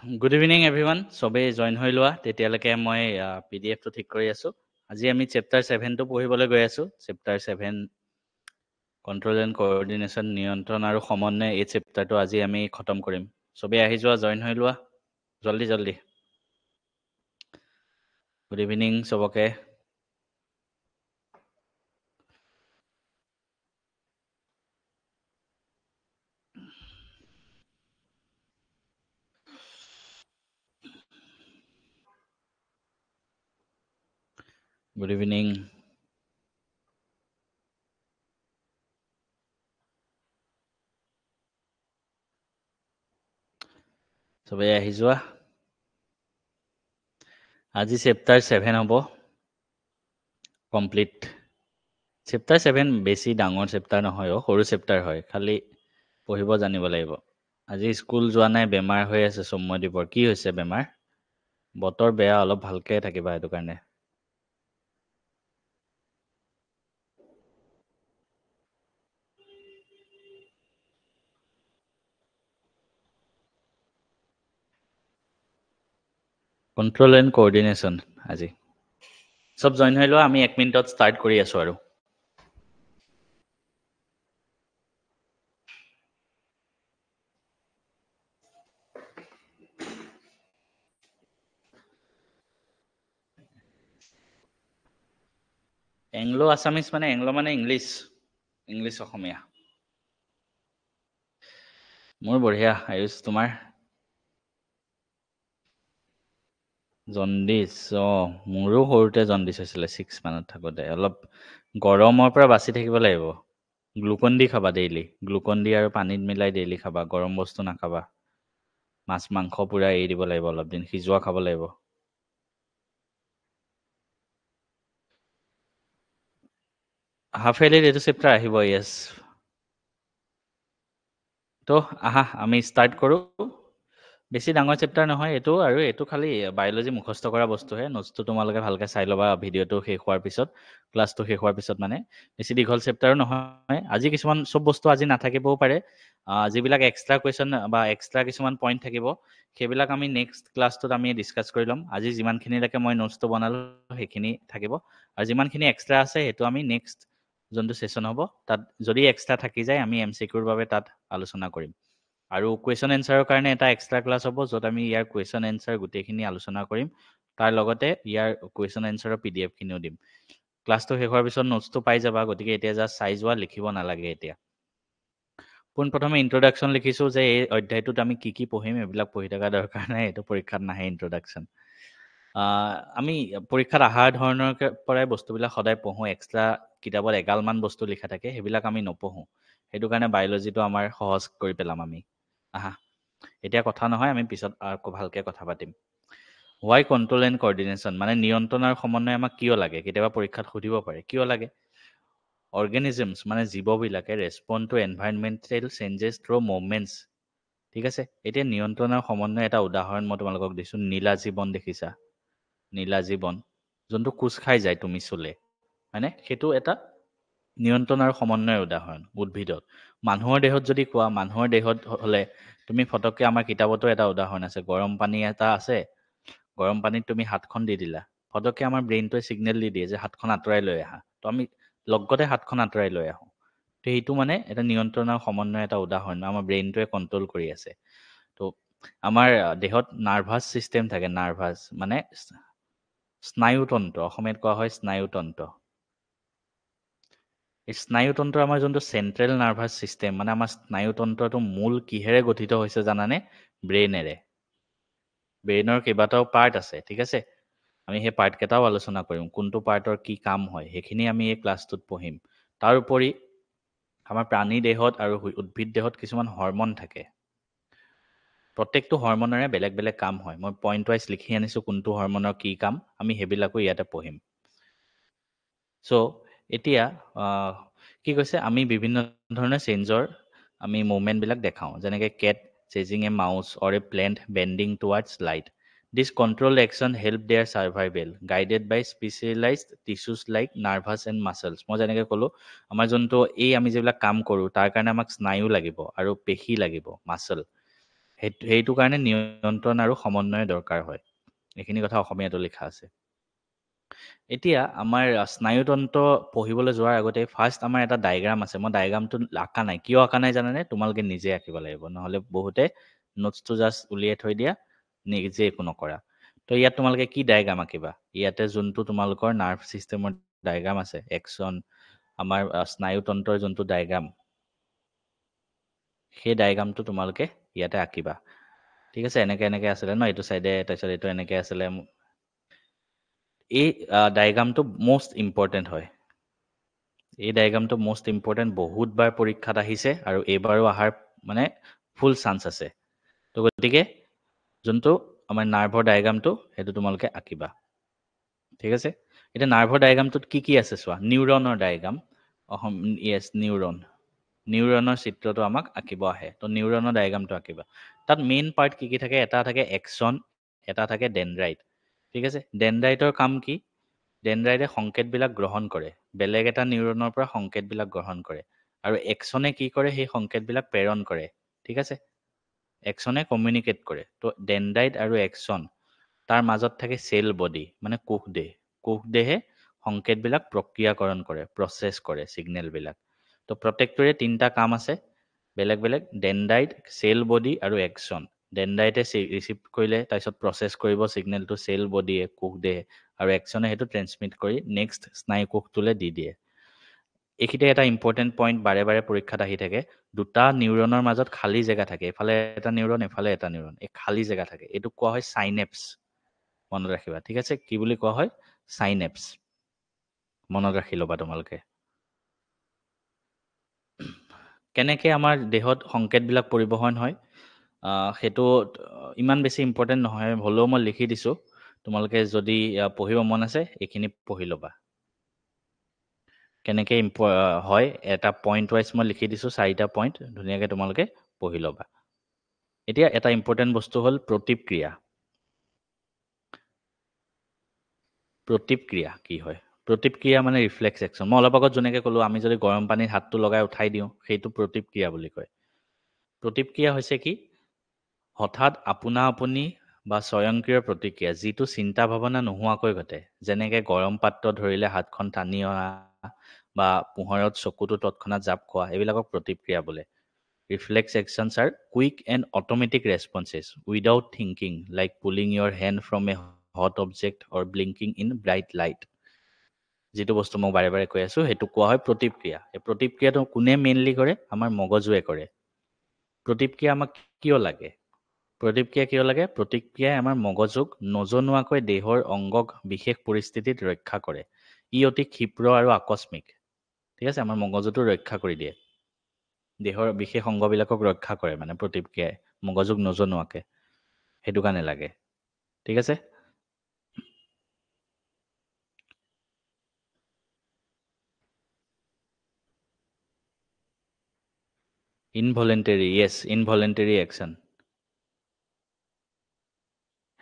Good evening everyone. সবে join হৈ লোৱা তেতিয়ালৈকে মই PDF টো ঠিক কৰি আছো। আজি আমি চেপ্টাৰ 7 টো পঢ়িবলৈ গৈ আছো। চেপ্টাৰ 7 কন্ট্ৰোল এণ্ড কোঅৰ্ডিনেশ্যন নিয়ন্ত্ৰণ আৰু সমন্বয় এই চেপ্টাৰটো আজি আমি খতম কৰিম। সবে আহি যোৱা জয়েন হৈ লোৱা জলদি জলদি। গুড ইভিনিং সবকে। Good evening. সবে আহি যোৱা। আজি চেপ্টাৰ 7 হ'ব কমপ্লিট। চেপ্টাৰ 7 বেছি ডাঙৰ চেপ্টাৰ নহয়, সৰু চেপ্টাৰ হয়, খালি পঢ়িব জানিব লাগিব। আজি স্কুল যোৱা নাই, বেমাৰ হৈ আছে সৌম্যদীপৰ। কি হৈছে বেমাৰ? বতৰ বেয়া, অলপ ভালকে থাকিবা সেইটো কাৰণে। কন্ট্ৰোল এণ্ড কোঅৰ্ডিনেশ্যন আজি সব জইন হৈ লোৱা। আমি 1 মিনিটত ষ্টাৰ্ট কৰি আছো আৰু এংলো আছামিজ মানে এংলো মানে ইংলিছ, ইংলিছ অসমীয়া। মোৰ বঢ়িয়া। আয়ুষ তোমাৰ? জণ্ডিছ। মোৰো সৰুতে জণ্ডিছ হৈছিলে 6 মানত থাকোঁতে। অলপ গৰমৰ পৰা বাচি থাকিব লাগিব। গ্লুকন ডি খাবা ডেইলি। গ্লুকন ডি আৰু পানীত মিলাই ডেইলি খাবা। গৰম বস্তু নাখাবা। মাছ মাংস পুৰা এৰি দিব লাগিব, অলপ দিন সিজোৱা খাব লাগিব। হাফ ইয়াৰলিত এইটো চেপ্টাৰ আহিব। য়েছ। তো আহা আমি ষ্টাৰ্ট কৰোঁ। বেছি ডাঙৰ চেপ্টাৰ নহয় এইটো, আৰু এইটো খালি বায়'লজি মুখস্থ কৰা বস্তুহে। নোটছটো তোমালোকে ভালকৈ চাই ল'বা ভিডিঅ'টো শেষ হোৱাৰ পিছত, ক্লাছটো শেষ হোৱাৰ পিছত। মানে বেছি দীঘল চেপ্টাৰো নহয়। আজি কিছুমান চব বস্তু আজি নাথাকিবও পাৰে। যিবিলাক এক্সট্ৰা কুৱেশ্যন বা এক্সট্ৰা কিছুমান পইণ্ট থাকিব, সেইবিলাক আমি নেক্সট ক্লাছটোত আমি ডিছকাছ কৰি ল'ম। আজি যিমানখিনিলৈকে মই নোটছটো বনালোঁ সেইখিনি থাকিব, আৰু যিমানখিনি এক্সট্ৰা আছে সেইটো আমি নেক্সট যোনটো ছেশ্যন হ'ব তাত যদি এক্সট্ৰা থাকি যায় আমি MCQৰ বাবে তাত আলোচনা কৰিম। আৰু কুৱেশ্যন এনচাৰৰ কাৰণে এটা এক্সট্ৰা ক্লাছ হ'ব, য'ত আমি ইয়াৰ কুৱেশ্যন এনচাৰ গোটেইখিনি আলোচনা কৰিম। তাৰ লগতে ইয়াৰ কুৱেশ্যন এনচাৰৰ PDF খিনিও দিম। ক্লাছটো শেষ হোৱাৰ পিছত নোটছটো পাই যাবা, গতিকে এতিয়া জাষ্ট চাই যোৱা, লিখিব নালাগে এতিয়া। পোনপ্ৰথমে ইন্ট্ৰডাকশ্যন লিখিছোঁ যে এই অধ্যায়টোত আমি কি কি পঢ়িম, এইবিলাক পঢ়ি থকা দৰকাৰ নাই, এইটো পৰীক্ষাত নাহে ইন্ট্ৰডাকশ্যন। আমি পৰীক্ষাত অহা ধৰণৰ পৰাই বস্তুবিলাক সদায় পঢ়োঁ। এক্সট্ৰা কিতাপত এগালমান বস্তু লিখা থাকে, সেইবিলাক আমি নপঢ়োঁ। সেইটো কাৰণে বায়'লজিটো আমাৰ সহজ কৰি পেলাম আমি। আহা, এতিয়া কথা নহয়, আমি পিছত আকৌ ভালকৈ কথা পাতিম। হোৱাই কণ্ট্ৰোল এণ্ড কোঅৰ্ডিনেশ্যন, মানে নিয়ন্ত্ৰণ আৰু সমন্বয় আমাক কিয় লাগে? কেতিয়াবা পৰীক্ষাত সুধিব পাৰে কিয় লাগে। অৰ্গেনিজমছ মানে জীৱবিলাকে respond to environmental changes through movements. ঠিক আছে। এতিয়া নিয়ন্ত্ৰণ আৰু সমন্বয় এটা উদাহৰণ মই তোমালোকক দিছোঁ। নীলা জীৱন দেখিছা? নীলা জীৱন যোনটো কোচ খাই যায় তুমি চুলে, হয়নে? সেইটো এটা নিয়ন্ত্ৰণ আৰু সমন্বয়ৰ উদাহৰণ। উদ্ভিদত, মানুহৰ দেহত যদি কোৱা, মানুহৰ দেহত হ'লে তুমি ফটককৈ আমাৰ কিতাপতো এটা উদাহৰণ আছে। গৰম পানী এটা আছে, গৰম পানীত তুমি হাতখন দি দিলা, ফটককৈ আমাৰ ব্ৰেইনটোৱে ছিগনেল দি দিয়ে যে হাতখন আঁতৰাই লৈ আহা। তো আমি লগতে হাতখন আঁতৰাই লৈ আহোঁ। তো সেইটো মানে এটা নিয়ন্ত্ৰণ আৰু সমন্বয় এটা উদাহৰণ। আমাৰ ব্ৰেইনটোৱে কণ্ট্ৰল কৰি আছে। তো আমাৰ দেহত নাৰ্ভাছ ছিষ্টেম থাকে। নাৰ্ভাছ মানে স্নায়ুতন্ত্ৰ, অসমীয়াত কোৱা হয় স্নায়ুতন্ত্ৰ। এই স্নায়ুতন্ত্ৰ আমাৰ যোনটো চেণ্ট্ৰেল নাৰ্ভাছ ছিষ্টেম, মানে আমাৰ স্নায়ুতন্ত্ৰটো মূল কিহেৰে গঠিত হৈছে জানানে? ব্ৰেইনেৰে। ব্ৰেইনৰ কেইবাটাও পাৰ্ট আছে, ঠিক আছে। আমি সেই পাৰ্টকেইটাও আলোচনা কৰিম, কোনটো পাৰ্টৰ কি কাম হয় সেইখিনি আমি এই ক্লাছটোত পঢ়িম। তাৰোপৰি আমাৰ প্ৰাণী দেহত আৰু উদ্ভিদ দেহত কিছুমান হৰমন থাকে। প্ৰত্যেকটো হৰমনেৰে বেলেগ বেলেগ কাম হয়। মই পইণ্ট ৱাইজ লিখি আনিছোঁ কোনটো হৰমনৰ কি কাম, আমি সেইবিলাকো ইয়াতে পঢ়িম। চ' এতিয়া কি কৈছে, আমি বিভিন্ন ধৰণৰ চেঞ্জৰ আমি মুভমেণ্টবিলাক দেখাওঁ, যেনেকৈ cat chasing a mouse or a plant bending towards light. This control action help their survival guided by specialised tissues like nerves and muscles. মই যেনেকৈ ক'লোঁ, আমাৰ যোনটো আমি যিবিলাক কাম কৰোঁ তাৰ কাৰণে আমাক স্নায়ু লাগিব আৰু পেশী লাগিব, মাছল। সেইটো কাৰণে নিয়ন্ত্ৰণ আৰু সমন্বয় দৰকাৰ হয়। এইখিনি কথা অসমীয়াতো লিখা আছে। এতিয়া আমাৰ স্নায়ুতন্ত্ৰ পঢ়িবলৈ যোৱাৰ আগতে ফাৰ্ষ্ট আমাৰ এটা ডায়েগ্ৰাম আছে। মই ডায়েগ্ৰামটো আঁকা নাই। কিয় আঁকা নাই জানানে? তোমালোকে নিজে আঁকিব লাগিব। নহ'লে বহুতে নোটছটো জাষ্ট উলিয়াই থৈ দিয়া, নিজে একো নকৰা। তো ইয়াত তোমালোকে কি ডায়েগ্ৰাম আঁকিবা? ইয়াতে যোনটো তোমালোকৰ নাৰ্ভ ছিষ্টেমৰ ডায়েগ্ৰাম আছে, একচন, আমাৰ স্নায়ুতন্ত্ৰৰ যোনটো ডায়েগ্ৰাম, সেই ডায়েগ্ৰামটো তোমালোকে ইয়াতে আঁকিবা। ঠিক আছে? এনেকে আছিলে ন, এইটো চাইডে, তাৰপিছত এইটো এনেকে আছিলে। এই ডায়েগ্ৰামটো মষ্ট ইম্পৰ্টেণ্ট হয়। এই ডায়েগ্ৰামটো মষ্ট ইম্পৰ্টেণ্ট, বহুতবাৰ পৰীক্ষাত আহিছে আৰু এইবাৰো অহাৰ মানে ফুল চান্স আছে। তো গতিকে যোনটো আমাৰ নাৰ্ভৰ ডায়েগ্ৰামটো, সেইটো তোমালোকে আঁকিবা। ঠিক আছে? এতিয়া নাৰ্ভৰ ডায়েগ্ৰামটোত কি আছে চোৱা। নিউৰনৰ ডায়েগ্ৰাম, য়েছ, নিউৰনৰ চিত্ৰটো আমাক আঁকিব আহে। তো নিউৰনৰ ডায়েগ্ৰামটো আঁকিবা। তাত মেইন পাৰ্ট কি থাকে? এটা থাকে একচন, এটা থাকে ডেনড্ৰাইট। ঠিক আছে? ডেনড্ৰাইটৰ কাম কি? ডেনড্ৰাইটে সংকেতবিলাক গ্ৰহণ কৰে, বেলেগ এটা নিউৰনৰ পৰা সংকেতবিলাক গ্ৰহণ কৰে। আৰু একচনে কি কৰে? সেই সংকেতবিলাক প্ৰেৰণ কৰে। ঠিক আছে? একচনে কমিউনিকেট কৰে। তো ডেনড্ৰাইট আৰু একচন, তাৰ মাজত থাকে চেল বডি, মানে কোষদেহ। কোষদেহে সংকেতবিলাক প্ৰক্ৰিয়াকৰণ কৰে, প্ৰচেছ কৰে ছিগনেলবিলাক। তো প্ৰত্যেকটোৰে 3টা কাম আছে বেলেগ বেলেগ। ডেনড্ৰাইট, চেল বডি আৰু একচন। ডেনড্ৰাইটে ৰিচিভ কৰিলে, তাৰপিছত প্ৰচেছ কৰিব ছিগনেলটো চেল বডিয়ে, কোষদেহে, আৰু একচনে সেইটো ট্ৰেন্সমিট কৰি নেক্সট স্নায়ু কোষটোলৈ দি দিয়ে। এইখিনিতে এটা ইম্পৰ্টেণ্ট পইণ্ট বাৰে বাৰে পৰীক্ষাত আহি থাকে। দুটা নিউৰনৰ মাজত খালী জেগা থাকে, এফালে এটা নিউৰন, এফালে এটা নিউৰন। এই খালী জেগা থাকে, এইটোক কোৱা হয় চাইনেপছ। মনত ৰাখিবা। ঠিক আছে? কি বুলি কোৱা হয়? চাইনেপছ। মনত ৰাখি ল'বা তোমালোকে। কেনেকৈ আমাৰ দেহত সংকেতবিলাক পৰিবহণ হয়, সেইটো ইমান বেছি ইম্পৰ্টেণ্ট নহয়, হ'লেও মই লিখি দিছোঁ। তোমালোকে যদি পঢ়িব মন আছে, এইখিনি পঢ়ি ল'বা। কেনেকৈ হয়, এটা পইণ্ট ৱাইজ মই লিখি দিছোঁ, 4টা পইণ্ট। ধুনীয়াকৈ তোমালোকে পঢ়ি ল'বা। এতিয়া এটা ইম্পৰ্টেণ্ট বস্তু হ'ল প্ৰতিক্ৰিয়া। প্ৰতিক্ৰিয়া কি হয়? প্ৰতিক্ৰিয়া মানে ৰিফ্লেক্স একশ্যন। মই অলপ আগত যেনেকৈ ক'লোঁ, আমি যদি গৰম পানীত হাতটো লগাই উঠাই দিওঁ, সেইটো প্ৰতিক্ৰিয়া বুলি কয়। প্ৰতিক্ৰিয়া হৈছে কি? হঠাৎ আপোনা আপুনি বা স্বয়ংক্ৰিয় প্ৰতিক্ৰিয়া, যিটো চিন্তা ভাৱনা নোহোৱাকৈ ঘটে। যেনেকৈ গৰম পাত্ৰ ধৰিলে হাতখন টানি অনা, বা পোহৰত চকুটো তৎক্ষণাত জাপ খোৱা, এইবিলাকক প্ৰতিক্ৰিয়া বোলে। Reflex actions are quick and automatic responses without thinking, like pulling your hand from a hot object or blinking in bright light. যিটো বস্তু মই বাৰে বাৰে কৈ আছোঁ, সেইটো কোৱা হয় প্ৰতিক্ৰিয়া। এই প্ৰতিক্ৰিয়াটো কোনে মেইনলি কৰে? আমাৰ মগজুৱে কৰে। প্ৰতিক্ৰিয়া আমাক কিয় লাগে? প্ৰতিক্ৰিয়াই আমাৰ মগজুক নজনোৱাকৈ দেহৰ অংগক বিশেষ পৰিস্থিতিত ৰক্ষা কৰে। ই অতি ক্ষীপ্ৰ আৰু আকস্মিক। ঠিক আছে? আমাৰ মগজুটো ৰক্ষা কৰি দিয়ে। দেহৰ বিশেষ অংগবিলাকক ৰক্ষা কৰে মানে প্ৰতিক্ৰিয়াই, মগজুক নজনোৱাকৈ। সেইটো কাৰণে লাগে। ঠিক আছে? ইনভলেণ্টেৰী, য়েছ, ইনভলেণ্টেৰী একশ্যন।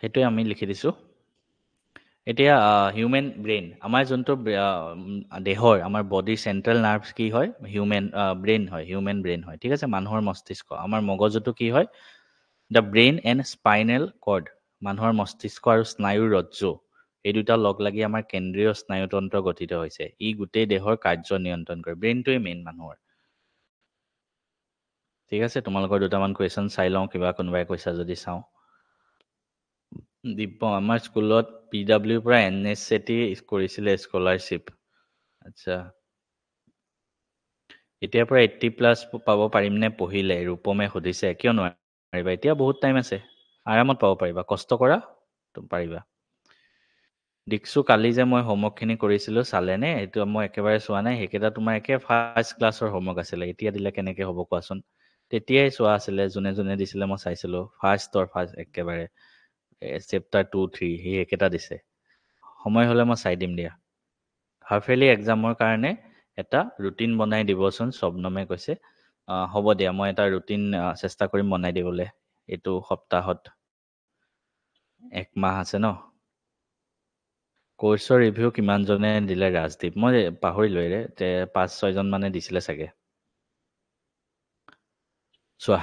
সেইটোৱে আমি লিখি দিছোঁ। এতিয়া হিউমেন ব্ৰেইন, আমাৰ যোনটো দেহৰ, আমাৰ বডিৰ চেণ্ট্ৰেল নাৰ্ভছ কি হয়? ব্ৰেইন হয়, হিউমেন ব্ৰেইন হয়। ঠিক আছে? মানুহৰ মস্তিষ্ক। আমাৰ মগজুটো কি হয়? The brain and spinal cord, মানুহৰ মস্তিষ্ক আৰু স্নায়ুৰ ৰজ্জু, এই দুটা লগ লাগি আমাৰ কেন্দ্ৰীয় স্নায়ুতন্ত্ৰ গঠিত হৈছে। ই গোটেই দেহৰ কাৰ্য নিয়ন্ত্ৰণ কৰে। ব্ৰেইনটোৱে মেইন মানুহৰ। ঠিক আছে? তোমালোকৰ দুটামান কুৱেশ্যন চাই লওঁ, কিবা কোনোবাই কৈছা যদি চাওঁ। দিব্য, আমাৰ স্কুলত PWৰ পৰা NSCT কৰিছিলে স্কলাৰশ্বিপ। আচ্ছা, এতিয়াৰ পৰা 80+ পাব পাৰিমনে পঢ়িলে? ৰূপমে সুধিছে। কিয় নোৱাৰিবা? এতিয়া বহুত টাইম আছে, আৰামত পাব পাৰিবা। কষ্ট কৰা, পাৰিবা। দীক্ষু, কালি যে মই হোমৱৰ্কখিনি কৰিছিলোঁ, চালেনে? এইটো মই একেবাৰে চোৱা নাই। সেইকেইটা তোমাৰ একে ফাৰ্ষ্ট ক্লাছৰ হোমৱৰ্ক আছিলে। এতিয়া দিলে কেনেকৈ হ'ব কোৱাচোন? তেতিয়াই চোৱা আছিলে, যোনে যোনে দিছিলে মই চাইছিলোঁ। ফাৰ্ষ্ট একেবাৰে চেপ্টাৰ 2, 3 সেই একেটা দিছে। সময় হ'লে মই চাই দিম দিয়া। হাফ ইয়াৰলি এক্সামৰ কাৰণে এটা ৰুটিন বনাই দিবচোন, শবনমে কৈছে। হ'ব দিয়া, মই এটা ৰুটিন চেষ্টা কৰিম বনাই দিবলৈ। এইটো সপ্তাহত 1 মাহ আছে ন? কোৰ্চৰ ৰিভিউ কিমানজনে দিলে? ৰাজদীপ, মই পাহৰিলোঁ ৰে, 5-6জন মানে দিছিলে চাগে। চোৱা,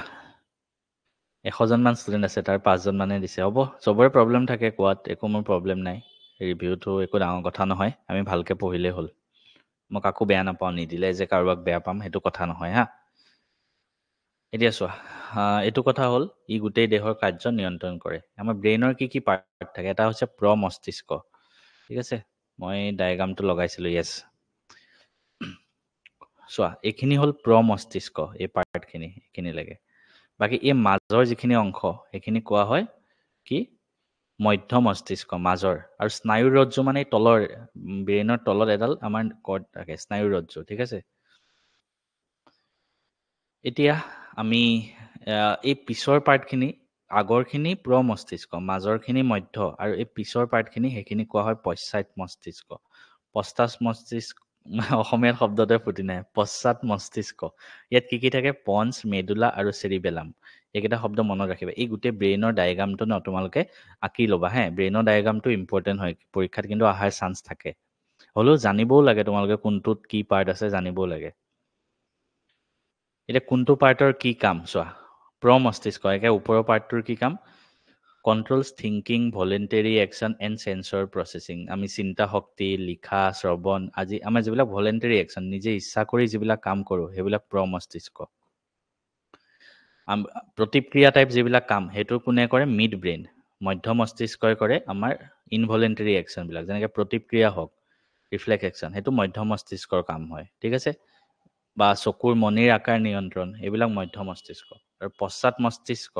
100জন মান ষ্টুডেণ্ট আছে, তাৰ 5জন মানে দিছে। হ'ব, চবৰে প্ৰব্লেম থাকে কোৱাত, একো মোৰ প্ৰব্লেম নাই। ৰিভিউটো একো ডাঙৰ কথা নহয়, আমি ভালকৈ পঢ়িলেই হ'ল। মই কাকো বেয়া নাপাওঁ, নিদিলে যে কাৰোবাক বেয়া পাম সেইটো কথা নহয় হা। এতিয়া চোৱা, এইটো কথা হ'ল ই গোটেই দেহৰ কাৰ্য নিয়ন্ত্ৰণ কৰে। আমাৰ ব্ৰেইনৰ কি কি পাৰ্ট থাকে? এটা হৈছে মস্তিষ্ক, ঠিক আছে। মই ডায়েগ্ৰামটো লগাইছিলোঁ, য়েছ। চোৱা, এইখিনি হ'ল মস্তিষ্ক, এই পাৰ্টখিনি এইখিনিলৈকে। বাকী এই মাজৰ যিখিনি অংশ সেইখিনি কোৱা হয় কি? মধ্য মস্তিষ্ক, মাজৰ। আৰু স্নায়ুৰ ৰজ্জু মানে তলৰ, ব্ৰেইনৰ তলত এডাল আমাৰ কৰ্ড থাকে, স্নায়ুৰ ৰজ্জু, ঠিক আছে। এতিয়া আমি এই পিছৰ পাৰ্টখিনি, আগৰখিনি মস্তিষ্ক, মাজৰখিনি মধ্য, আৰু এই পিছৰ পাৰ্টখিনি সেইখিনি কোৱা হয় পশ্চাৎ মস্তিষ্ক। পশ্চাৎ মস্তিষ্ক অসমীয়াত শব্দটোৱে ফুটি নাই, পশ্চাৎ মস্তিষ্ক। ইয়াত কি কি থাকে? পঞ্চ, মেডুলা আৰু চেৰিবেলাম। এইকেইটা শব্দ মনত ৰাখিবা। এই গোটেই ব্ৰেইনৰ ডায়েগ্ৰামটো ন তোমালোকে আঁকি ল'বা হে। ব্ৰেইনৰ ডায়েগ্ৰামটো ইম্পৰ্টেণ্ট হয়, পৰীক্ষাত কিন্তু অহাৰ চান্স থাকে। হ'লেও জানিবও লাগে, তোমালোকে কোনটোত কি পাৰ্ট আছে জানিবও লাগে। এতিয়া কোনটো পাৰ্টৰ কি কাম চোৱা। মস্তিষ্ক, একে ওপৰৰ পাৰ্টটোৰ কি কাম? Controls thinking, voluntary action and sensor processing. আমি চিন্তা শক্তি, লিখা, শ্ৰৱণ, আমাৰ যিবিলাক ভলেণ্টেৰী একশ্যন, নিজে ইচ্ছা কৰি যিবিলাক কাম কৰোঁ সেইবিলাক মস্তিষ্ক। প্ৰতিক্ৰিয়া টাইপ যিবিলাক কাম সেইটো কোনে কৰে? মিড ব্ৰেইন, মধ্য মস্তিষ্কই কৰে। আমাৰ ইনভলেণ্টেৰী একশ্যনবিলাক যেনেকৈ প্ৰতিক্ৰিয়া হওক, ৰিফ্লেক্স একশ্যন, সেইটো মধ্য মস্তিষ্কৰ কাম হয়, ঠিক আছে। বা চকুৰ মণিৰ আকাৰ নিয়ন্ত্ৰণ, এইবিলাক মধ্য মস্তিষ্ক। আৰু পশ্চাৎ মস্তিষ্ক,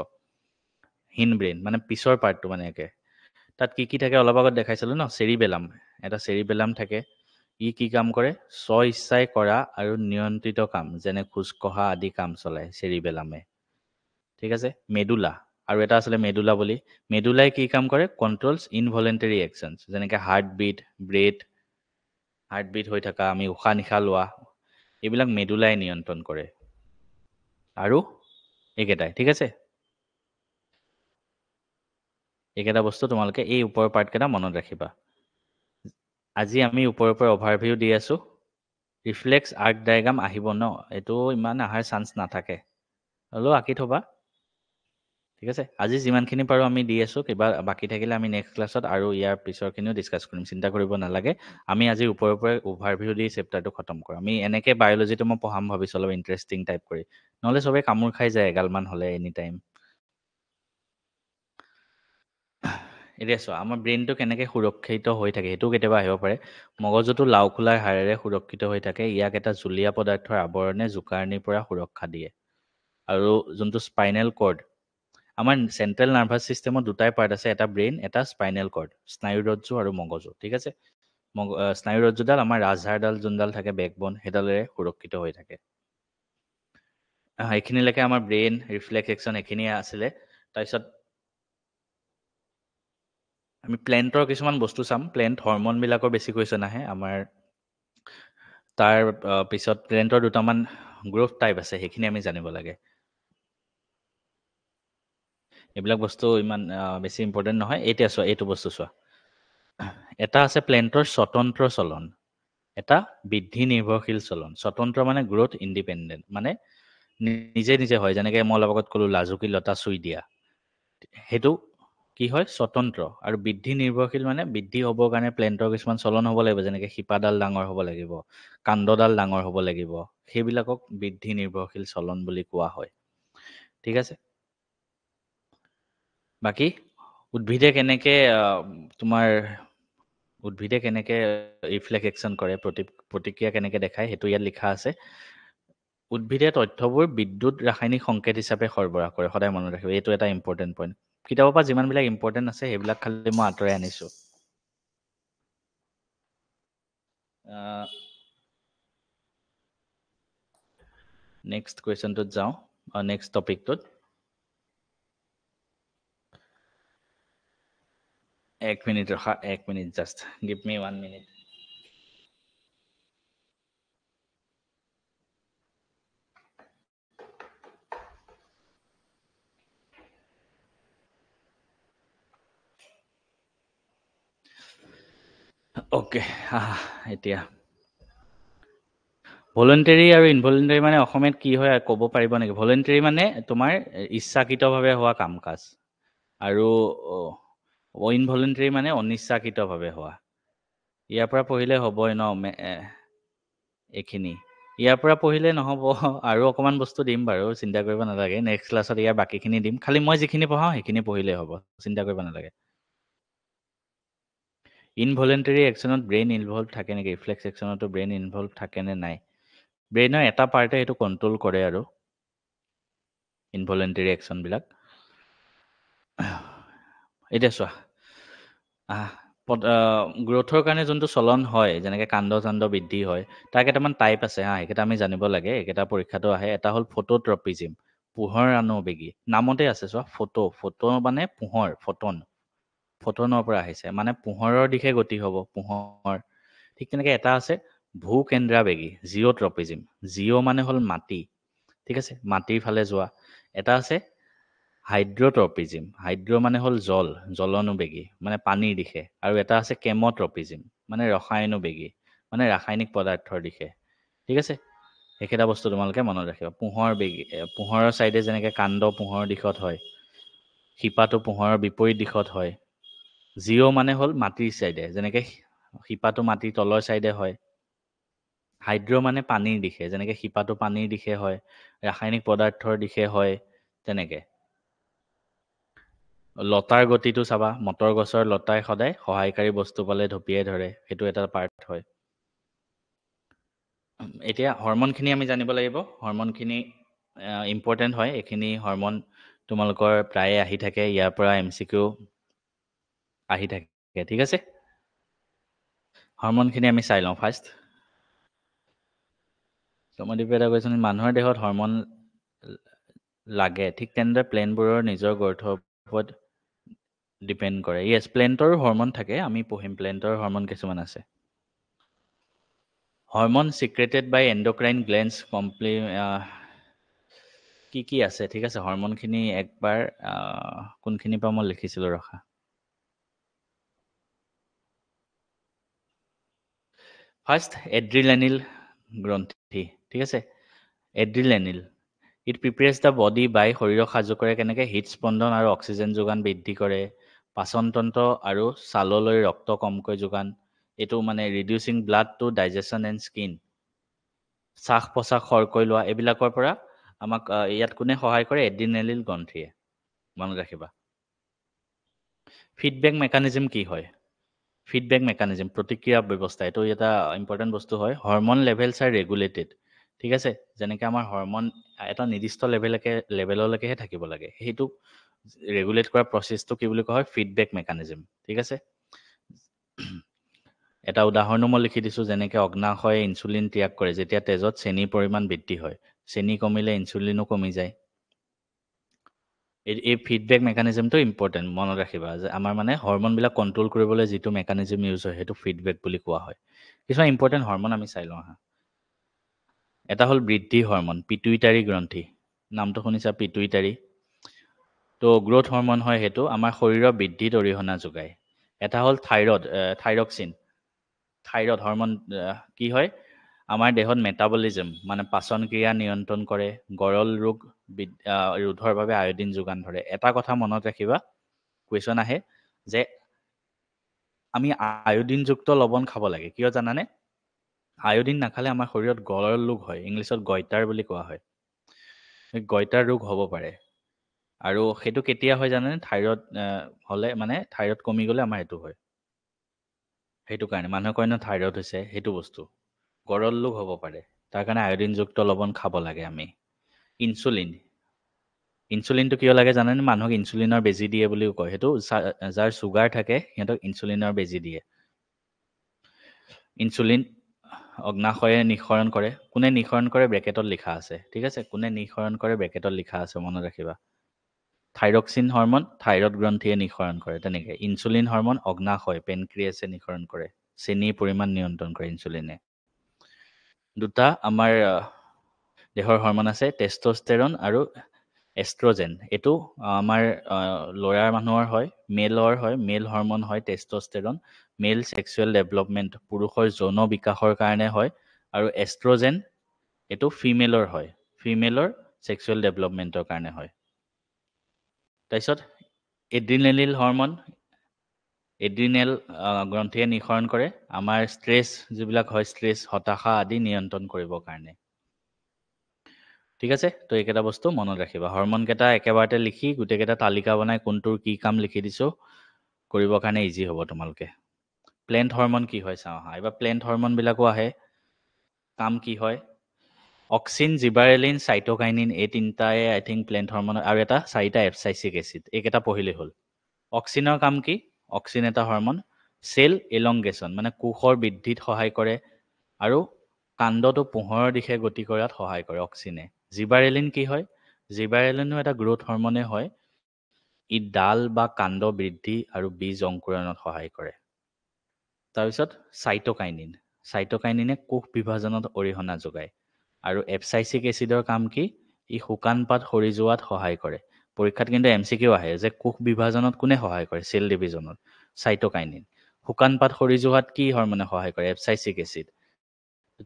হিন ব্ৰেইন, মানে পিছৰ পাৰ্টটো মানে একে। তাত কি কি থাকে? অলপ আগত দেখাইছিলোঁ ন, চেৰিবেলাম। এটা চেৰিবেলাম থাকে। ই কি কাম কৰে? স্ব ইচ্ছাই কৰা আৰু নিয়ন্ত্ৰিত কাম, যেনে খোজ কঢ়া আদি কাম চলায় চেৰিবেলামে, ঠিক আছে। মেডুলা, আৰু এটা আছিলে মেডুলা বুলি। মেডুলাই কি কাম কৰে? কণ্ট্ৰলছ ইনভলেণ্টেৰী একশ্যনছ, যেনেকৈ হাৰ্টবিট, হাৰ্টবিট হৈ থকা, আমি উশাহ নিশাহ লোৱা, এইবিলাক মেডুলাই নিয়ন্ত্ৰণ কৰে। আৰু এইকেইটাই, ঠিক আছে। এইকেইটা বস্তু তোমালোকে এই ওপৰৰ পাৰ্টকেইটা মনত ৰাখিবা। আজি আমি ওপৰৰ পৰা অভাৰভিউ দি আছোঁ। ৰিফ্লেক্স আৰ্ক ডায়েগ্ৰাম আহিব ন, এইটো ইমান অহাৰ চান্স নাথাকে, হ'লেও আঁকি থ'বা, ঠিক আছে। আজি যিমানখিনি পাৰোঁ আমি দি আছোঁ, কিবা বাকী থাকিলে আমি নেক্সট ক্লাছত আৰু ইয়াৰ পিছৰখিনিও ডিছকাছ কৰিম, চিন্তা কৰিব নালাগে। আমি আজি ওপৰৰ পৰাই অভাৰভিউ দি চেপ্টাৰটো খতম কৰোঁ। আমি এনেকৈ বায়'লজিটো মই পঢ়াম ভাবিছোঁ, অলপ ইণ্টাৰেষ্টিং টাইপ কৰি, নহ'লে চবেই কামোৰ খাই যায় এগালমান হ'লে এনি টাইম। এতিয়া চোৱা, আমাৰ ব্ৰেইনটো কেনেকৈ সুৰক্ষিত হৈ থাকে সেইটোও কেতিয়াবা আহিব পাৰে। মগজুটো লাওখোলাৰ হাড়েৰে সুৰক্ষিত হৈ থাকে। ইয়াক এটা জুলীয়া পদাৰ্থৰ আৱৰণে জোকাৰণিৰ পৰা সুৰক্ষা দিয়ে। আৰু যোনটো স্পাইনেল কৰ্ড, আমাৰ চেণ্ট্ৰেল নাৰ্ভাছ ছিষ্টেমত দুটাই পাৰ্ট আছে, এটা ব্ৰেইন, এটা স্পাইনেল কৰ্ড, স্নায়ুৰজ্জু আৰু মগজু, ঠিক আছে। স্নায়ুৰজ্জুডাল আমাৰ ৰাজহাড়ডাল যোনডাল থাকে, বেকবন, সেইডালেৰে সুৰক্ষিত হৈ থাকে। এইখিনিলৈকে আমাৰ ব্ৰেইন, ৰিফ্লেক্স একশ্যন এইখিনিয়ে আছিলে। তাৰপিছত আমি প্লেণ্টৰ কিছুমান বস্তু চাম। প্লেণ্ট হৰমনবিলাকৰ বেছি কুৱেশ্যন আহে আমাৰ। তাৰ পিছত প্লেণ্টৰ দুটামান গ্ৰোথ টাইপ আছে, সেইখিনি আমি জানিব লাগে। এইবিলাক বস্তু ইমান বেছি ইম্পৰ্টেণ্ট নহয়। এতিয়া চোৱা, এইটো বস্তু চোৱা, এটা আছে প্লেণ্টৰ স্বতন্ত্ৰ চলন, এটা বৃদ্ধি নিৰ্ভৰশীল চলন। স্বতন্ত্ৰ মানে গ্ৰোথ ইণ্ডিপেণ্ডেণ্ট, মানে নিজে নিজে হয়। যেনেকৈ মই অলপ আগত ক'লোঁ, লাজুকী লতা চুই দিয়া, সেইটো কি হয়? স্বতন্ত্ৰ। আৰু বৃদ্ধি নিৰ্ভৰশীল মানে বৃদ্ধি হ'বৰ কাৰণে প্লেণ্টৰ কিছুমান চলন হ'ব লাগিব, যেনেকৈ শিপাডাল ডাঙৰ হ'ব লাগিব, কাণ্ডডাল ডাঙৰ হ'ব লাগিব, সেইবিলাকক বৃদ্ধি নিৰ্ভৰশীল চলন বুলি কোৱা হয়, ঠিক আছে। বাকী উদ্ভিদে কেনেকৈ ৰিফ্লেক্স একশ্যন কৰে, প্ৰতিক্ৰিয়া কেনেকৈ দেখায়, সেইটো ইয়াত লিখা আছে। উদ্ভিদে তথ্যবোৰ বিদ্যুৎ ৰাসায়নিক সংকেত হিচাপে সৰবৰাহ কৰে, সদায় মনত ৰাখিব। এইটো এটা ইম্পৰ্টেণ্ট পইণ্ট। কিতাপৰ পৰা যিমানবিলাক ইম্পৰ্টেণ্ট আছে সেইবিলাক খালি মই আঁতৰাই আনিছোঁ। নেক্সট কুৱেশ্যনটোত যাওঁ, নেক্সট টপিকটোত। এক মিনিট ৰখা, এক মিনিট, জাষ্ট গিভ মি 1 মিনিট। অ'কে, এতিয়া ভলেণ্টাৰী আৰু ইনভলেণ্টাৰী মানে অসমীয়াত কি হয় ক'ব পাৰিব নেকি? ভলেণ্টাৰী মানে তোমাৰ ইচ্ছাকৃতভাৱে হোৱা কাম কাজ, আৰু ইনভলেণ্টাৰী মানে অনিচ্ছাকৃতভাৱে হোৱা। ইয়াৰ পৰা পঢ়িলে হ'বই ন এইখিনি। ইয়াৰ পৰা পঢ়িলে নহ'ব, আৰু অকণমান বস্তু দিম বাৰু, চিন্তা কৰিব নালাগে। নেক্সট ক্লাছত ইয়াৰ বাকীখিনি দিম, খালি মই যিখিনি পঢ়াওঁ সেইখিনি পঢ়িলেই হ'ব, চিন্তা কৰিব নালাগে। ইনভলেণ্টাৰী একশ্যনত ব্ৰেইন ইনভল্ভ থাকে নেকি? ৰিফ্লেক্স একশ্যনতো ব্ৰেইন ইনভল্ভ থাকে নে নাই? ব্ৰেইনৰ এটা পাৰ্টে সেইটো কণ্ট্ৰল কৰে আৰু ইনভলেণ্টাৰী একশ্যনবিলাক। এতিয়া চোৱা, গ্ৰ'থৰ কাৰণে যোনটো চলন হয়, যেনেকৈ কাণ্ড চাণ্ড বৃদ্ধি হয়, তাৰ কেইটামান টাইপ আছে সেইকেইটা আমি জানিব লাগে। এইকেইটা পৰীক্ষাটো আহে। এটা হ'ল ফটোট্ৰপিজিম, পোহৰ আনুবেগী। নামতে আছে চোৱা, ফটো মানে পোহৰ, ফটনৰ পৰা আহিছে, মানে পোহৰৰ দিশে গতি হ'ব, পোহৰ। ঠিক তেনেকৈ এটা আছে ভূকেন্দ্ৰাবেগী, জিঅ'ট্ৰপিজিম। জিঅ' মানে হ'ল মাটি, ঠিক আছে, মাটিৰ ফালে যোৱা। এটা আছে হাইড্ৰট্ৰপিজিম, হাইড্ৰ মানে হ'ল জল, জলনুবেগী, মানে পানীৰ দিশে। আৰু এটা আছে কেমট্ৰপিজিম, মানে ৰসায়নুবেগী, মানে ৰাসায়নিক পদাৰ্থৰ দিশে। ঠিক আছে, সেইকেইটা বস্তু তোমালোকে মনত ৰাখিবা। পোহৰৰ ছাইডে যেনেকৈ কাণ্ড পোহৰৰ দিশত হয়, শিপাটো পোহৰৰ বিপৰীত দিশত হয়। জিঅ' মানে হ'ল মাটিৰ ছাইডে, যেনেকৈ শিপাটো মাটিৰ তলৰ ছাইডে হয়। হাইড্ৰ মানে পানীৰ দিশে, যেনেকৈ শিপাটো পানীৰ দিশে হয়, ৰাসায়নিক পদাৰ্থৰ দিশে হয়, তেনেকৈ। লতাৰ গতিটো চাবা, মটৰ গছৰ লতাই সদায় সহায়কাৰী বস্তু পালে ঢপিয়াই ধৰে, সেইটো এটা পাৰ্ট হয়। এতিয়া হৰম'নখিনি আমি জানিব লাগিব। হৰম'নখিনি ইম্পৰ্টেণ্ট হয়। এইখিনি হৰম'ন তোমালোকৰ প্ৰায়ে আহি থাকে, ইয়াৰ পৰা MCQ আহি থাকে, ঠিক আছে। হৰম'নখিনি আমি চাই লওঁ ফাৰ্ষ্ট। চমদীপ এটা কৈছে, মানুহৰ দেহত হৰম'ন লাগে, ঠিক তেনেদৰে প্লেনবোৰৰ নিজৰ গ্ৰথৰ ওপৰত ডিপেণ্ড কৰে। য়েছ, প্লেণ্টৰো হৰম'ন থাকে, আমি পঢ়িম। প্লেণ্টৰ হৰম'ন কিছুমান আছে। হৰম'ন চিক্ৰেটেড বাই এণ্ডক্ৰাইন গ্লেণ্ডছ কি আছে, ঠিক আছে। হৰম'নখিনি একবাৰ কোনখিনিৰ পৰা মই লিখিছিলোঁ, ৰখা। ফাৰ্ষ্ট এড্ৰিলেনিল গ্ৰন্থি, ঠিক আছে। এড্ৰিলেনিল, ইট প্ৰিপেয়াৰ্ছ দ্য বডি বাই, শৰীৰক সাজু কৰে কেনেকৈ? হৃদস্পন্দন আৰু অক্সিজেন যোগান বৃদ্ধি কৰে, পাচনতন্ত্ৰ আৰু ছাললৈ ৰক্ত কমকৈ যোগান, এইটো মানে reducing blood to digestion and skin, শ্বাস প্ৰশ্বাস খৰকৈ লোৱা, এইবিলাকৰ পৰা আমাক ইয়াত কোনে সহায় কৰে? এড্ৰিনেলিল গ্ৰন্থিয়ে, মনত ৰাখিবা। ফিডবেক মেকানিজম কি হয়? ফিডবেক মেকানিজম, প্ৰতিক্ৰিয়া ব্যৱস্থা, এইটো এটা ইম্পৰ্টেণ্ট বস্তু হয়। হৰম'ন লেভেলছ আৰ ৰেগুলেটেড, ঠিক আছে। যেনেকৈ আমাৰ হৰম'ন এটা নিৰ্দিষ্ট লেভেললৈকেহে থাকিব লাগে, সেইটো ৰেগুলেট কৰা প্ৰচেছটো কি বুলি কোৱা হয়? ফিডবেক মেকানিজম, ঠিক আছে। এটা উদাহৰণো মই লিখি দিছোঁ, যেনেকৈ অগ্নাশয়ে ইনচুলিন ত্যাগ কৰে যেতিয়া তেজত চেনিৰ পৰিমাণ বৃদ্ধি হয়। চেনি কমিলে ইনচুলিনো কমি যায়। এই ফিডবেক মেকানিজমটো ইম্পৰ্টেণ্ট, মনত ৰাখিবা, যে আমাৰ মানে হৰম'নবিলাক কণ্ট্ৰল কৰিবলৈ যিটো মেকানিজম ইউজ হয়, সেইটো ফিডবেক বুলি কোৱা হয়। কিছুমান ইম্পৰ্টেণ্ট হৰম'ন আমি চাই লওঁ। এটা হ'ল বৃদ্ধি হৰম'ন, পিটুইটাৰী গ্ৰন্থি, নামটো শুনিছা, পিটুইটাৰী। তো গ্ৰ'থ হৰম'ন হয়, সেইটো আমাৰ শৰীৰৰ বৃদ্ধিত অৰিহণা যোগায়। এটা হ'ল থাইৰক্সিন, থাইৰয়ড হৰম'ন কি হয়? আমাৰ দেহত মেটাবলিজম, মানে পাচন ক্ৰিয়া নিয়ন্ত্ৰণ কৰে, গৰল ৰোগ ৰোধৰ বাবে আয়োডিন যোগান ধৰে। এটা কথা মনত ৰাখিবা, কুৱেশ্যন আহে যে আমি আয়োডিনযুক্ত লৱণ খাব লাগে, কিয় জানানে? আয়োডিন নাখালে আমাৰ শৰীৰত গৰল ৰোগ হয়, ইংলিছত গইটাৰ বুলি কোৱা হয়। গইটাৰ ৰোগ হ'ব পাৰে, আৰু সেইটো কেতিয়া হয় জানেনে? থাইৰয়ড হ'লে, মানে থাইৰয়ড কমি গ'লে আমাৰ এইটো হয়। সেইটো কাৰণে মানুহে কয় ন থাইৰয়ড হৈছে, সেইটো বস্তু গৰল ৰোগ হ'ব পাৰে, তাৰ কাৰণে আয়োডিনযুক্ত লৱণ খাব লাগে আমি। ইনচুলিনটো কিয় লাগে জানেনে? মানুহক ইনচুলিনৰ বেজি দিয়ে বুলিও কয়, সেইটো যাৰ চুগাৰ থাকে সিহঁতক ইনচুলিনৰ বেজি দিয়ে। ইনচুলিন অগ্নাশয়ে নিঃসৰণ কৰে, কোনে নিঃসৰণ কৰে? ব্ৰেকেটত লিখা আছে, ঠিক আছে। কোনে নিঃসৰণ কৰে? ব্ৰেকেটত লিখা আছে, মনত ৰাখিবা। থাইৰক্সিন হৰম'ন থাইৰয়ড গ্ৰন্থিয়ে নিঃসৰণ কৰে, তেনেকৈ ইনচুলিন হৰম'ন অগ্নাশয় পেনক্ৰিয়াছে নিঃসৰণ কৰে, চেনিৰ পৰিমাণ নিয়ন্ত্ৰণ কৰে ইনচুলিনে। দুটা আমাৰ দেহৰ হৰম'ন আছে, টেষ্টষ্টেৰন আৰু এষ্ট্ৰজেন। এইটো আমাৰ ল'ৰাৰ মানুহৰ হয়, মেলৰ হয়, মেল হৰম'ন হয় টেষ্টষ্টেৰন, মেল ছেক্সুৱেল ডেভেলপমেণ্ট, পুৰুষৰ যৌন বিকাশৰ কাৰণে হয়। আৰু এষ্ট্ৰজেন এইটো ফিমেলৰ হয়, ফিমেলৰ ছেক্সুৱেল ডেভেলপমেণ্টৰ কাৰণে হয়। তাৰপিছত এড্ৰিনেলিল হৰমন, এড্ৰিনেল গ্ৰন্থিয়ে নিঃসৰণ কৰে আমাৰ ষ্ট্ৰেছ যিবিলাক হয়, ষ্ট্ৰেছ, হতাশা আদি নিয়ন্ত্ৰণ কৰিবৰ কাৰণে। ঠিক আছে, তো এইকেইটা বস্তু মনত ৰাখিবা। হৰমনকেইটা একেবাৰতে লিখি গোটেইকেইটা তালিকা বনাই কোনটোৰ কি কাম লিখি দিছোঁ কৰিবৰ কাৰণে ইজি হ'ব তোমালোকে। প্লেণ্ট হৰমন কি হয় চাওঁ আহা। এইবাৰ প্লেণ্ট হৰমনবিলাকো আহে, কাম কি হয়। অক্সিন, জিবাৰেলিন, চাইটোকাইনিন, এই তিনিটাই আই থিংক প্লেণ্ট হৰমন, আৰু এটা 4টা এপচাইচিক এচিড, এইকেইটা পঢ়িলেই হ'ল। অক্সিনৰ কাম কি? অক্সিন এটা হৰমন, চেল এলংগেশ্যন মানে কোষৰ বৃদ্ধিত সহায় কৰে আৰু কাণ্ডটো পোহৰৰ দিশে গতি কৰাত সহায় কৰে অক্সিনে। জিবাৰেলিন কি হয়? জিবাৰেলিনো এটা গ্ৰোথ হৰমনে হয়। ই ডাল বা কাণ্ড বৃদ্ধি আৰু বীজ অংকুৰণত সহায় কৰে। তাৰপিছত চাইটোকাইনিন, চাইটোকাইনিনে কোষ বিভাজনত অৰিহণা যোগায়। আৰু এপচাইচিক এচিডৰ কাম কি? ই শুকান পাত সৰি যোৱাত সহায় কৰে। পৰীক্ষাত কিন্তু MCQ আহে যে কোষ বিভাজনত কোনে সহায় কৰে? চেল ডিভিজনত চাইটোকাইনিন। শুকান পাত সৰি যোৱাত কি হৰমনে সহায় কৰে? এপচাইচিক এচিড।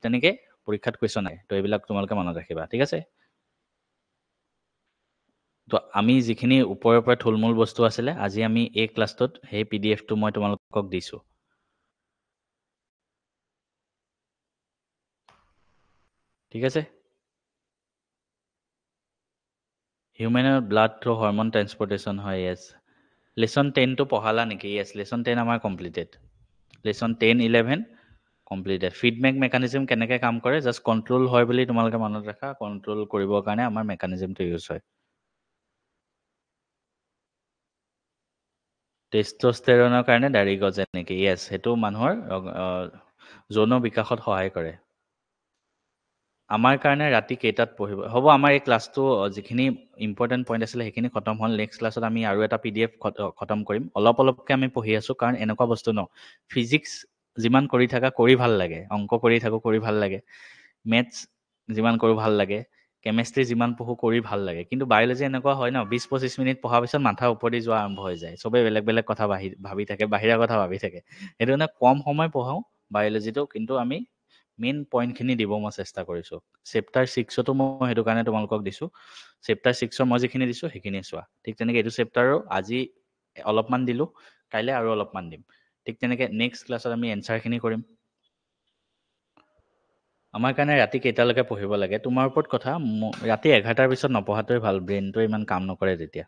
তেনেকে পৰীক্ষাত কুৱেশ্যন আহে, তো এইবিলাক তোমালোকে মনত ৰাখিবা। ঠিক আছে, তো আমি যিখিনি ওপৰে ওপৰে থুলমূল বস্তু আছিলে, আজি আমি এই ক্লাছটোত সেই PDF-টো মই তোমালোকক দিছোঁ। ঠিক আছে, হিউমেনৰ ব্লাড থ্ৰু হৰমন ট্ৰেন্সপৰ্টেশ্যন হয়, য়েছ। লেচন 10টো পঢ়ালা নেকি? য়েছ, লেচন 10 আমাৰ completed. Lesson 10, 11 completed. Feedback mechanism কেনেকৈ কাম কৰে? জাষ্ট কণ্ট্ৰল হয় বুলি তোমালোকে মনত ৰাখা, কণ্ট্ৰল কৰিবৰ কাৰণে আমাৰ মেকানিজমটো ইউজ হয়। টেষ্টষ্টেৰণৰ কাৰণে দাঢ়ি গজে নেকি? য়েছ, সেইটো মানুহৰ যৌন বিকাশত সহায় কৰে। আমাৰ কাৰণে ৰাতি কেইটাত পঢ়িব হ'ব? আমাৰ এই ক্লাছটো যিখিনি ইম্পৰ্টেণ্ট পইণ্ট আছিলে সেইখিনি খতম হ'ল। নেক্সট ক্লাছত আমি আৰু এটা PDF খতম কৰিম। অলপ অলপকৈ আমি পঢ়ি আছোঁ, কাৰণ এনেকুৱা বস্তু ন, ফিজিক্স যিমান কৰি থাকা কৰি ভাল লাগে, অংক কৰি থাকোঁ কৰি ভাল লাগে, মেথছ যিমান কৰোঁ ভাল লাগে, কেমেষ্ট্ৰি যিমান পঢ়োঁ কৰি ভাল লাগে, কিন্তু বায়'লজি এনেকুৱা হয় ন, 20-25 মিনিট পঢ়াৰ পিছত মাথা ওপৰি যোৱা আৰম্ভ হৈ যায়। চবেই বেলেগ বেলেগ কথা ভাবি থাকে, বাহিৰা কথা ভাবি থাকে। সেইটো কাৰণে কম সময় পঢ়াওঁ বায়'লজিটো, কিন্তু আমি মেইন পইণ্টখিনি দিব মই চেষ্টা কৰিছোঁ। চেপ্টাৰ 6তো মই সেইটো কাৰণে তোমালোকক দিছোঁ। চেপ্টাৰ 6ৰ মই যিখিনি দিছোঁ সেইখিনি চোৱা। ঠিক তেনেকৈ এইটো চেপ্টাৰো আজি অলপমান দিলোঁ, কাইলৈ আৰু অলপমান দিম। ঠিক তেনেকৈ নেক্সট ক্লাছত আমি এনচাৰখিনি কৰিম। আমাৰ কাৰণে ৰাতি কেইটালৈকে পঢ়িব লাগে তোমাৰ ওপৰত কথা। ৰাতি 11টাৰ পিছত নপঢ়াটোৱে ভাল, ব্ৰেইনটোৱে ইমান কাম নকৰে তেতিয়া।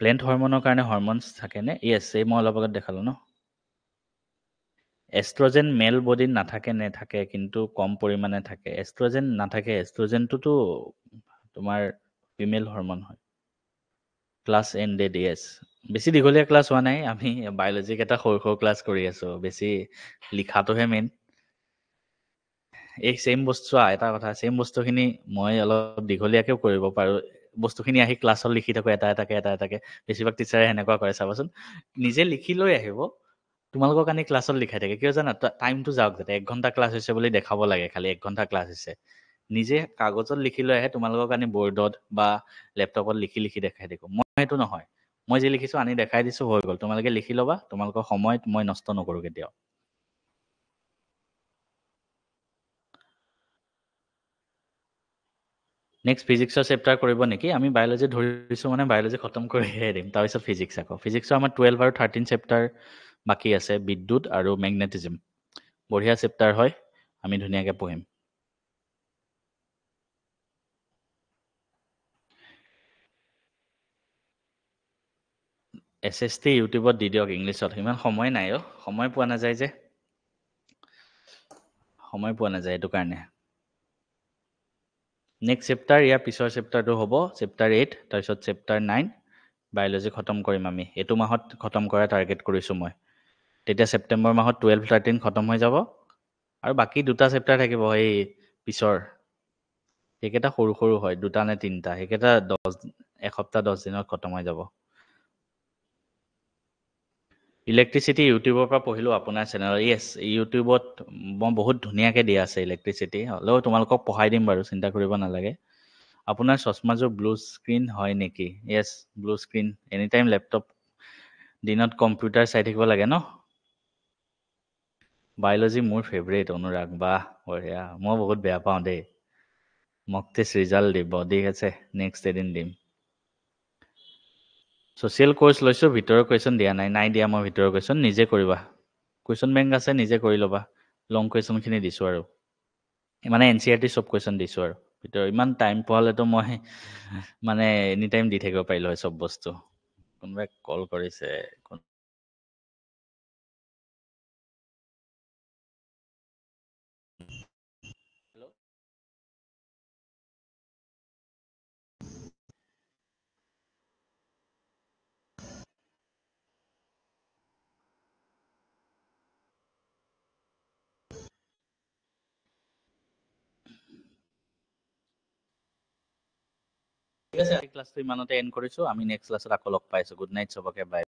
প্লেণ্ট হৰমনৰ কাৰণে হৰমনছ থাকেনে? য়েছ, এই মই অলপ আগত দেখালোঁ ন। এষ্ট্ৰজেন মেল বডিত নাথাকে নে? থাকে, কিন্তু কম পৰিমাণে থাকে। এষ্ট্ৰজেন নাথাকে, এষ্ট্ৰজেনটোতো তোমাৰ ফিমেল হৰমন হয়। ক্লাছ এণ্ডেড, য়েছ। বেছি দীঘলীয়া ক্লাছ হোৱা নাই, আমি বায়'লজিক এটা সৰু সৰু ক্লাছ কৰি আছোঁ, বেছি লিখাটোহে মেইন। এই ছেইম বস্তু এটা কথা, ছেইম বস্তুখিনি মই অলপ দীঘলীয়াকৈও কৰিব পাৰোঁ। বস্তুখিনি আহি ক্লাছত লিখি থাকোঁ এটা এটাকে। বেছিভাগ টিচাৰে সেনেকুৱা কৰে চাবাচোন, নিজে লিখি লৈ আহিব, তোমালোকৰ কাৰণে ক্লাছত লিখাই থাকে। কিয় জানা? টাইমটো যাওক যাতে, 1 ঘণ্টা ক্লাছ হৈছে বুলি দেখাব লাগে, খালি 1 ঘণ্টা ক্লাছ হৈছে। নিজে কাগজত লিখি লৈ আহে, তোমালোকৰ কাৰণে বৰ্ডত বা লেপটপত লিখি লিখি দেখাই দিব। মই সেইটো নহয়, মই যি লিখিছোঁ আনি দেখাই দিছোঁ, হৈ গ'ল। তোমালোকে লিখি ল'বা, তোমালোকৰ সময় মই নষ্ট নকৰোঁ কেতিয়াও। নেক্সট ফিজিক্সৰ চেপ্টাৰ কৰিব নেকি? আমি বায়'লজি ধৰিছোঁ মানে বায়'লজি খতম কৰিহে দিম, তাৰপিছত ফিজিক্স আকৌ। ফিজিক্সৰ আমাৰ 12 আৰু 13 চেপ্টাৰ বাকী আছে, বিদ্যুৎ আৰু মেগনেটিজম। বঢ়িয়া চেপ্টাৰ হয়, আমি ধুনীয়াকৈ পঢ়িম। SST ইউটিউবত দি দিয়ক ইংলিছত, ইমান সময় নাই অ', সময় পোৱা নাযায় যে, সময় পোৱা নাযায়, এইটো কাৰণে। নেক্সট চেপ্টাৰ, ইয়াৰ পিছৰ চেপ্টাৰটো হ'ব চেপ্টাৰ 8, তাৰপিছত চেপ্টাৰ 9 বায়'লজি খতম কৰিম আমি। এইটো মাহত খতম কৰা টাৰ্গেট কৰিছোঁ মই। তেতিয়া ছেপ্টেম্বৰ মাহত 12, 13 খতম হৈ যাব, আৰু বাকী 2টা চেপ্টাৰ থাকিব এই পিছৰ, সেইকেইটা সৰু সৰু হয়, 2টা নে 3টা, সেইকেইটা এসপ্তাহ 10 দিনত খতম হৈ যাব। ইলেক্ট্ৰিচিটি ইউটিউবৰ পৰা পঢ়িলোঁ আপোনাৰ চেনেলত। য়েছ, ইউটিউবত মই বহুত ধুনীয়াকৈ দিয়া আছে ইলেক্ট্ৰিচিটি, হ'লেও তোমালোকক পঢ়াই দিম বাৰু, চিন্তা কৰিব নালাগে। আপোনাৰ চশমাযোৰ ব্লু স্ক্ৰীণ হয় নেকি? Yes, blue screen. Any time laptop, দিনত কম্পিউটাৰ চাই থাকিব লাগে ন। বায়'লজি মোৰ ফেভৰেট অনুৰাগ বাহ বঢ়িয়া মই বহুত বেয়া পাওঁ দেই মক টেষ্ট ৰিজাল্ট দিব ঠিক আছে নেক্সট এদিন দিম ছ'চিয়েল কোৰ্চ লৈছোঁ ভিতৰৰ কুৱেশ্যন দিয়া নাই দিয়া মই ভিতৰৰ কুৱেশ্যন নিজে কৰিবা কুৱেশ্যন বেংক আছে নিজে কৰি ল'বা লং কুৱেশ্যনখিনি দিছোঁ আৰু মানে NCERT চব কুৱেশ্যন দিছোঁ আৰু ভিতৰৰ ইমান টাইম পোৱা হ'লেতো মই মানে এনি টাইম দি থাকিব পাৰিলোঁ হয় চব বস্তু কোনোবাই কল কৰিছে ঠিক আছে আজি ক্লাছটো ইমানতে এণ্ড কৰিছোঁ আমি নেক্সট ক্লাছত আকৌ লগ পাইছোঁ গুড নাইট চবকে বাই